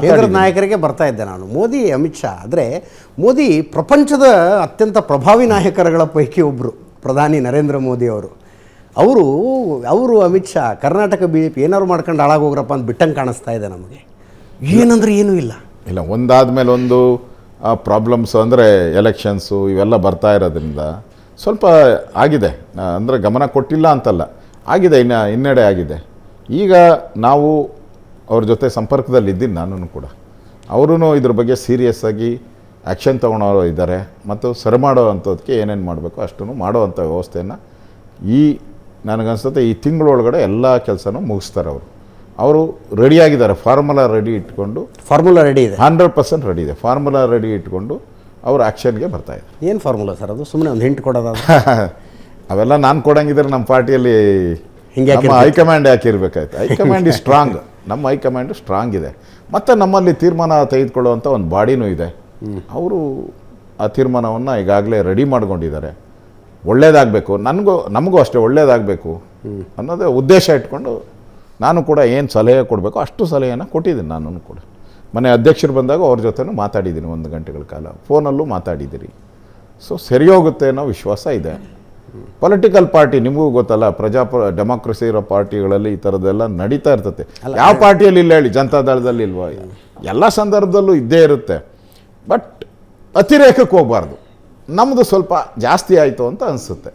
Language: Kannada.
ಕೇಂದ್ರದ ನಾಯಕರಿಗೆ ಬರ್ತಾ ಇದ್ದೆ ನಾನು. ಮೋದಿ ಅಮಿತ್ ಶಾ ಆದರೆ ಮೋದಿ ಪ್ರಪಂಚದ ಅತ್ಯಂತ ಪ್ರಭಾವಿ ನಾಯಕರುಗಳ ಪೈಕಿ ಒಬ್ಬರು ಪ್ರಧಾನಿ ನರೇಂದ್ರ ಮೋದಿ ಅವರು ಅಮಿತ್ ಶಾ ಕರ್ನಾಟಕ BJP ಏನಾದ್ರು ಮಾಡ್ಕೊಂಡು ಹಾಳಾಗೋಗ್ರಪ್ಪ ಅಂತ ಬಿಟ್ಟಂಗೆ ಕಾಣಿಸ್ತಾ ಇದೆ ನಮಗೆ. ಏನಂದ್ರೆ ಏನೂ ಇಲ್ಲ ಒಂದಾದ್ಮೇಲೆ ಒಂದು ಪ್ರಾಬ್ಲಮ್ಸ್ ಅಂದರೆ ಎಲೆಕ್ಷನ್ಸು ಇವೆಲ್ಲ ಬರ್ತಾ ಇರೋದ್ರಿಂದ ಸ್ವಲ್ಪ ಆಗಿದೆ, ಅಂದರೆ ಗಮನ ಕೊಟ್ಟಿಲ್ಲ ಅಂತಲ್ಲ, ಆಗಿದೆ, ಹಿನ್ನಡೆ ಆಗಿದೆ. ಈಗ ನಾವು ಅವ್ರ ಜೊತೆ ಸಂಪರ್ಕದಲ್ಲಿದ್ದೀನಿ, ನಾನು ಕೂಡ. ಅವರೂ ಇದ್ರ ಬಗ್ಗೆ ಸೀರಿಯಸ್ ಆಗಿ ಆ್ಯಕ್ಷನ್ ತೊಗೊಳೋರು ಇದ್ದಾರೆ ಮತ್ತು ಸರಿ ಮಾಡೋ ಅಂಥದ್ದಕ್ಕೆ ಏನೇನು ಮಾಡಬೇಕು ಅಷ್ಟನ್ನು ಮಾಡೋ ಅಂಥ ವ್ಯವಸ್ಥೆಯನ್ನು ನನಗನ್ಸುತ್ತೆ ಈ ತಿಂಗಳೊಳಗಡೆ ಎಲ್ಲ ಕೆಲಸನೂ ಮುಗಿಸ್ತಾರೆ. ಅವರು ರೆಡಿಯಾಗಿದ್ದಾರೆ, ಫಾರ್ಮುಲಾ ರೆಡಿ ಇಟ್ಕೊಂಡು. ಫಾರ್ಮುಲಾ ರೆಡಿ ಇದೆ, 100% ರೆಡಿ ಇದೆ. ಫಾರ್ಮುಲಾ ರೆಡಿ ಇಟ್ಕೊಂಡು ಅವರು ಆ್ಯಕ್ಷನ್ಗೆ ಬರ್ತಾಯಿದ್ದಾರೆ. ಏನು ಫಾರ್ಮುಲಾ ಸರ್ ಅದು? ಸುಮ್ಮನೆ ಒಂದು ಹಿಂಟ್ ಕೊಡೋದಾದ್ರೆ ಅವೆಲ್ಲ ನಾನು ಕೊಡಂಗಿದ್ರೆ ನಮ್ಮ ಪಾರ್ಟಿಯಲ್ಲಿ ಹಿಂಗೆ ಹೈಕಮಾಂಡ್ ಹಾಕಿರ್ಬೇಕಾಯ್ತು. ಹೈಕಮಾಂಡ್ ಸ್ಟ್ರಾಂಗ್, ನಮ್ಮ ಹೈಕಮಾಂಡ್ ಸ್ಟ್ರಾಂಗ್ ಇದೆ. ಮತ್ತು ನಮ್ಮಲ್ಲಿ ತೀರ್ಮಾನ ತೆಗೆದುಕೊಳ್ಳುವಂಥ ಒಂದು ಬಾಡಿನೂ ಇದೆ. ಅವರು ಆ ತೀರ್ಮಾನವನ್ನು ಈಗಾಗಲೇ ರೆಡಿ ಮಾಡ್ಕೊಂಡಿದ್ದಾರೆ. ಒಳ್ಳೇದಾಗಬೇಕು, ನಮಗೂ ಅಷ್ಟೇ ಒಳ್ಳೇದಾಗಬೇಕು ಅನ್ನೋದೇ ಉದ್ದೇಶ ಇಟ್ಕೊಂಡು ನಾನು ಕೂಡ ಏನು ಸಲಹೆ ಕೊಡಬೇಕು ಅಷ್ಟು ಸಲಹೆಯನ್ನು ಕೊಟ್ಟಿದ್ದೀನಿ. ನಾನು ಕೂಡ ಮನೆ ಅಧ್ಯಕ್ಷರು ಬಂದಾಗ ಅವ್ರ ಜೊತೆನೂ ಮಾತಾಡಿದ್ದೀನಿ, 1 ಗಂಟೆಗಳ ಕಾಲ ಫೋನಲ್ಲೂ ಮಾತಾಡಿದ್ದೀರಿ. ಸೊ ಸರಿ ಹೋಗುತ್ತೆ ಅನ್ನೋ ವಿಶ್ವಾಸ ಇದೆ. ಪೊಲಿಟಿಕಲ್ ಪಾರ್ಟಿ ನಿಮಗೂ ಗೊತ್ತಲ್ಲ, ಡೆಮಾಕ್ರಸಿ ಇರೋ ಪಾರ್ಟಿಗಳಲ್ಲಿ ಈ ಥರದ್ದೆಲ್ಲ ನಡೀತಾ ಇರ್ತದೆ. ಯಾವ ಪಾರ್ಟಿಯಲ್ಲಿ ಇಲ್ಲ ಹೇಳಿ, ಜನತಾದಳದಲ್ಲಿ ಇಲ್ವಾ? ಎಲ್ಲ ಸಂದರ್ಭದಲ್ಲೂ ಇದ್ದೇ ಇರುತ್ತೆ. ಬಟ್ ಅತಿರೇಕಕ್ಕೆ ಹೋಗಬಾರ್ದು. ನಮ್ಮದು ಸ್ವಲ್ಪ ಜಾಸ್ತಿ ಆಯಿತು ಅಂತ ಅನಿಸುತ್ತೆ.